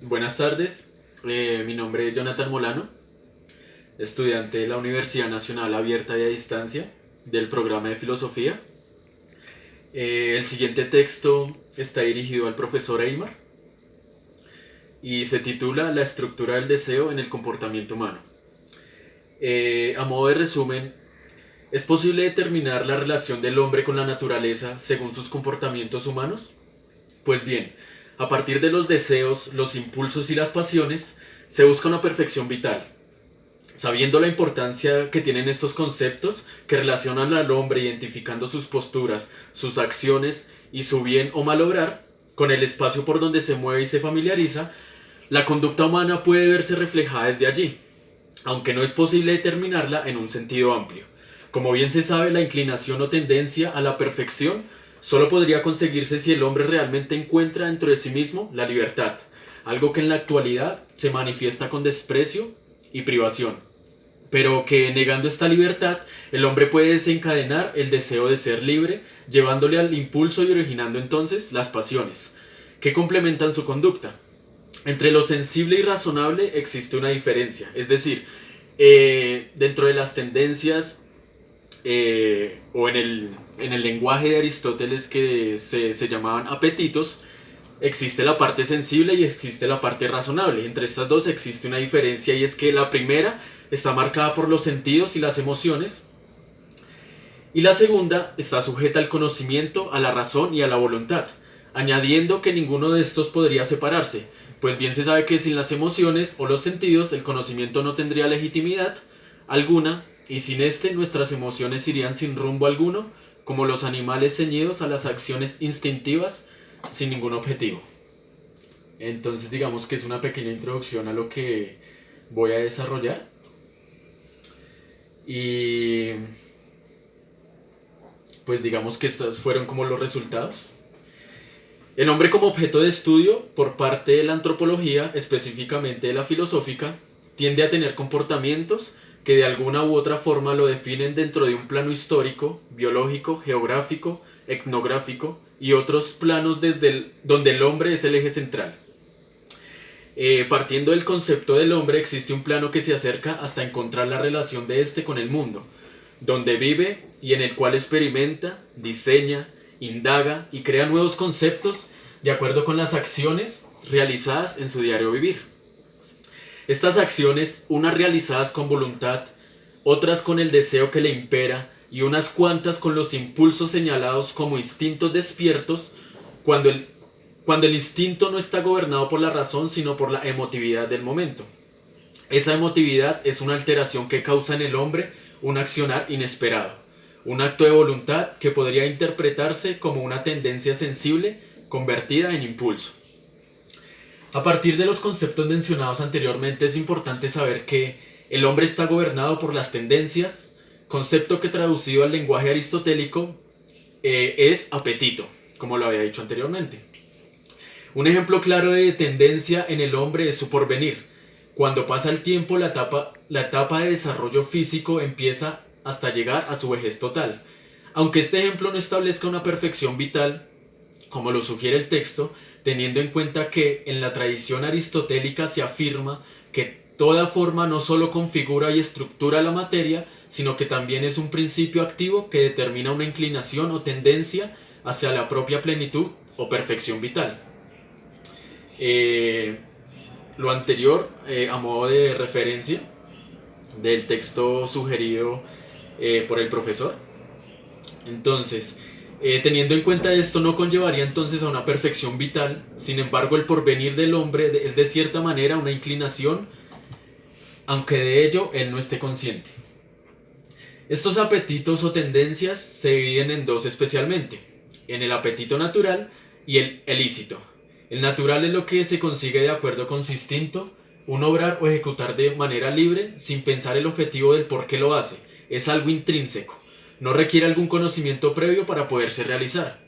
Buenas tardes, mi nombre es Jonathan Molano, estudiante de la Universidad Nacional Abierta y a Distancia del programa de Filosofía. El siguiente texto está dirigido al profesor Eymar y se titula La estructura del deseo en el comportamiento humano. A modo de resumen, ¿es posible determinar la relación del hombre con la naturaleza según sus comportamientos humanos? Pues bien, a partir de los deseos, los impulsos y las pasiones, se busca una perfección vital. Sabiendo la importancia que tienen estos conceptos que relacionan al hombre identificando sus posturas, sus acciones y su bien o mal obrar con el espacio por donde se mueve y se familiariza, la conducta humana puede verse reflejada desde allí, aunque no es posible determinarla en un sentido amplio. Como bien se sabe, la inclinación o tendencia a la perfección solo podría conseguirse si el hombre realmente encuentra dentro de sí mismo la libertad, algo que en la actualidad se manifiesta con desprecio y privación, pero que negando esta libertad, el hombre puede desencadenar el deseo de ser libre, llevándole al impulso y originando entonces las pasiones, que complementan su conducta. Entre lo sensible y razonable existe una diferencia, es decir, dentro de las tendencias o en el lenguaje de Aristóteles que se llamaban apetitos, existe la parte sensible y existe la parte razonable. Entre estas dos existe una diferencia y es que la primera está marcada por los sentidos y las emociones y la segunda está sujeta al conocimiento, a la razón y a la voluntad, añadiendo que ninguno de estos podría separarse, pues bien se sabe que sin las emociones o los sentidos el conocimiento no tendría legitimidad alguna y sin este nuestras emociones irían sin rumbo alguno, como los animales ceñidos a las acciones instintivas sin ningún objetivo. Entonces digamos que es una pequeña introducción a lo que voy a desarrollar. Y pues digamos que estos fueron como los resultados. El hombre como objeto de estudio por parte de la antropología, específicamente de la filosófica, tiende a tener comportamientos que de alguna u otra forma lo definen dentro de un plano histórico, biológico, geográfico, etnográfico y otros planos donde el hombre es el eje central. Partiendo del concepto del hombre existe un plano que se acerca hasta encontrar la relación de este con el mundo, donde vive y en el cual experimenta, diseña, indaga y crea nuevos conceptos de acuerdo con las acciones realizadas en su diario vivir. Estas acciones, unas realizadas con voluntad, otras con el deseo que le impera y unas cuantas con los impulsos señalados como instintos despiertos, cuando el instinto no está gobernado por la razón sino por la emotividad del momento. Esa emotividad es una alteración que causa en el hombre un accionar inesperado, un acto de voluntad que podría interpretarse como una tendencia sensible convertida en impulso. A partir de los conceptos mencionados anteriormente es importante saber que el hombre está gobernado por las tendencias, concepto que traducido al lenguaje aristotélico es apetito, como lo había dicho anteriormente. Un ejemplo claro de tendencia en el hombre es su porvenir. Cuando pasa el tiempo, la etapa de desarrollo físico empieza hasta llegar a su vejez total. Aunque este ejemplo no establezca una perfección vital, como lo sugiere el texto, teniendo en cuenta que en la tradición aristotélica se afirma que toda forma no solo configura y estructura la materia, sino que también es un principio activo que determina una inclinación o tendencia hacia la propia plenitud o perfección vital. Lo anterior, a modo de referencia del texto sugerido por el profesor. Entonces, teniendo en cuenta esto, no conllevaría entonces a una perfección vital. Sin embargo, el porvenir del hombre es de cierta manera una inclinación, aunque de ello él no esté consciente. Estos apetitos o tendencias se dividen en dos especialmente, en el apetito natural y el ilícito. El natural es lo que se consigue de acuerdo con su instinto, un obrar o ejecutar de manera libre sin pensar el objetivo del por qué lo hace. Es algo intrínseco, no requiere algún conocimiento previo para poderse realizar.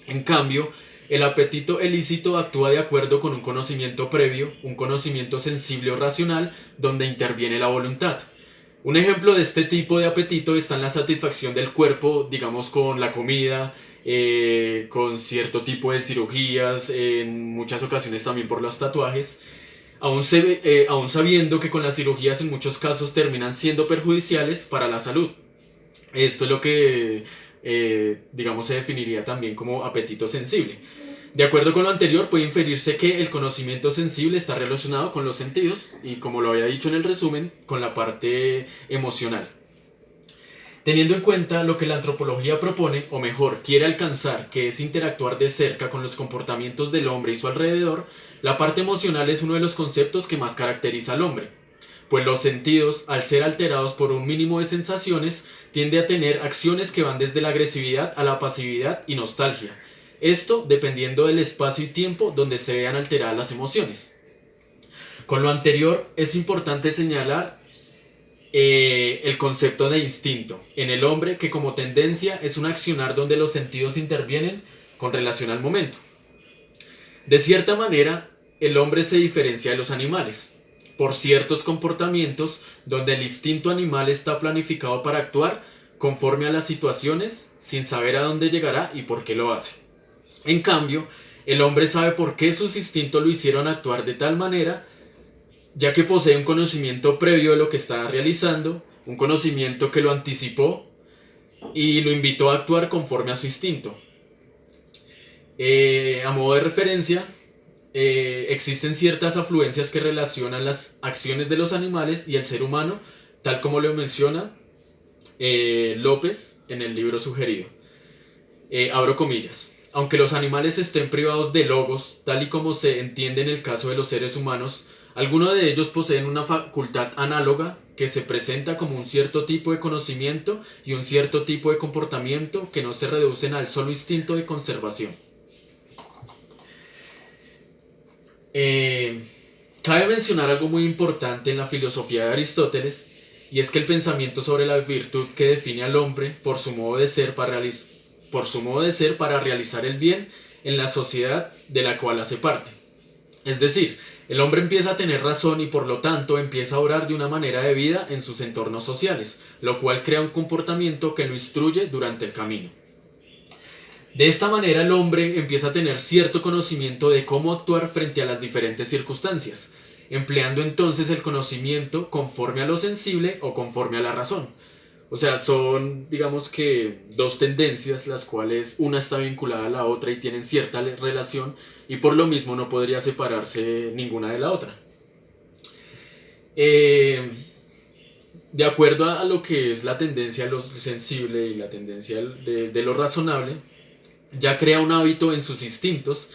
En cambio, el apetito ilícito actúa de acuerdo con un conocimiento previo, un conocimiento sensible o racional, donde interviene la voluntad. Un ejemplo de este tipo de apetito está en la satisfacción del cuerpo, digamos con la comida, con cierto tipo de cirugías, en muchas ocasiones también por los tatuajes, aún sabiendo que con las cirugías en muchos casos terminan siendo perjudiciales para la salud. Esto es lo que, digamos, se definiría también como apetito sensible. De acuerdo con lo anterior, puede inferirse que el conocimiento sensible está relacionado con los sentidos y, como lo había dicho en el resumen, con la parte emocional. Teniendo en cuenta lo que la antropología propone, o mejor, quiere alcanzar, que es interactuar de cerca con los comportamientos del hombre y su alrededor, la parte emocional es uno de los conceptos que más caracteriza al hombre. Pues los sentidos, al ser alterados por un mínimo de sensaciones, tiende a tener acciones que van desde la agresividad a la pasividad y nostalgia. Esto dependiendo del espacio y tiempo donde se vean alteradas las emociones. Con lo anterior, es importante señalar el concepto de instinto en el hombre, que como tendencia es un accionar donde los sentidos intervienen con relación al momento. De cierta manera, el hombre se diferencia de los animales por ciertos comportamientos donde el instinto animal está planificado para actuar conforme a las situaciones sin saber a dónde llegará y por qué lo hace. En cambio, el hombre sabe por qué sus instintos lo hicieron actuar de tal manera, ya que posee un conocimiento previo de lo que está realizando, un conocimiento que lo anticipó y lo invitó a actuar conforme a su instinto. A modo de referencia, existen ciertas afluencias que relacionan las acciones de los animales y el ser humano, tal como lo menciona López en el libro sugerido. Abro comillas. Aunque los animales estén privados de logos, tal y como se entiende en el caso de los seres humanos, algunos de ellos poseen una facultad análoga que se presenta como un cierto tipo de conocimiento y un cierto tipo de comportamiento que no se reducen al solo instinto de conservación. Cabe mencionar algo muy importante en la filosofía de Aristóteles, y es que el pensamiento sobre la virtud que define al hombre por su modo de ser para realizar el bien en la sociedad de la cual hace parte. Es decir, el hombre empieza a tener razón y por lo tanto empieza a obrar de una manera de vida en sus entornos sociales, lo cual crea un comportamiento que lo instruye durante el camino. De esta manera el hombre empieza a tener cierto conocimiento de cómo actuar frente a las diferentes circunstancias, empleando entonces el conocimiento conforme a lo sensible o conforme a la razón. O sea, son, digamos que, dos tendencias, las cuales una está vinculada a la otra y tienen cierta relación, y por lo mismo no podría separarse ninguna de la otra. De acuerdo a lo que es la tendencia a lo sensible y la tendencia de lo razonable, ya crea un hábito en sus instintos,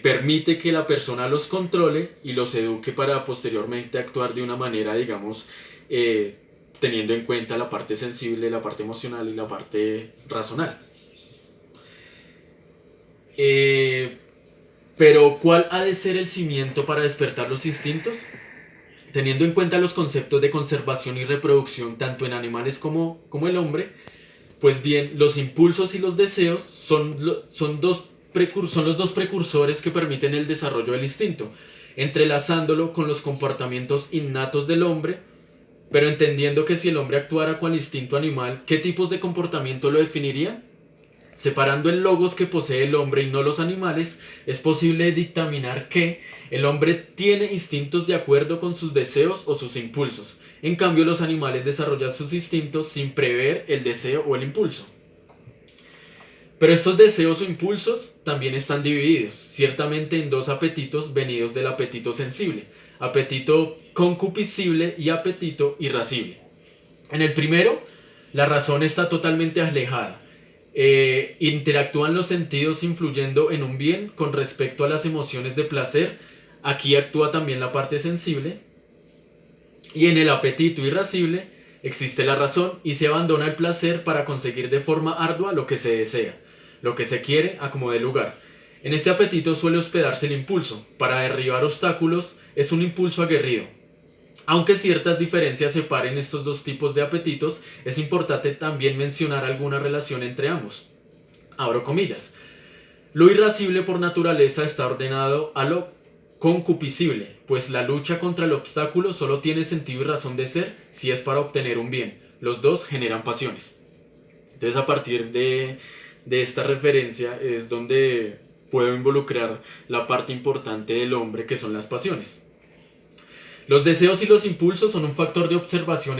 permite que la persona los controle y los eduque para posteriormente actuar de una manera, digamos, teniendo en cuenta la parte sensible, la parte emocional y la parte racional. Pero ¿cuál ha de ser el cimiento para despertar los instintos? Teniendo en cuenta los conceptos de conservación y reproducción tanto en animales como el hombre, pues bien, los impulsos y los deseos son los dos precursores que permiten el desarrollo del instinto, entrelazándolo con los comportamientos innatos del hombre, pero entendiendo que si el hombre actuara con el instinto animal, ¿qué tipos de comportamiento lo definiría? Separando el logos que posee el hombre y no los animales, es posible dictaminar que el hombre tiene instintos de acuerdo con sus deseos o sus impulsos. En cambio, los animales desarrollan sus instintos sin prever el deseo o el impulso. Pero estos deseos o impulsos también están divididos, ciertamente en dos apetitos venidos del apetito sensible, apetito concupiscible y apetito irascible. En el primero, la razón está totalmente alejada. Interactúan los sentidos influyendo en un bien con respecto a las emociones de placer. Aquí actúa también la parte sensible. Y en el apetito irascible existe la razón y se abandona el placer para conseguir de forma ardua lo que se desea, lo que se quiere a como dé lugar. En este apetito suele hospedarse el impulso. Para derribar obstáculos es un impulso aguerrido. Aunque ciertas diferencias separen estos dos tipos de apetitos, es importante también mencionar alguna relación entre ambos. Abro comillas. Lo irascible por naturaleza está ordenado a lo concupiscible, pues la lucha contra el obstáculo solo tiene sentido y razón de ser si es para obtener un bien. Los dos generan pasiones. Entonces, a partir de de esta referencia es donde puedo involucrar la parte importante del hombre, que son las pasiones. Los deseos y los impulsos son un factor de observación en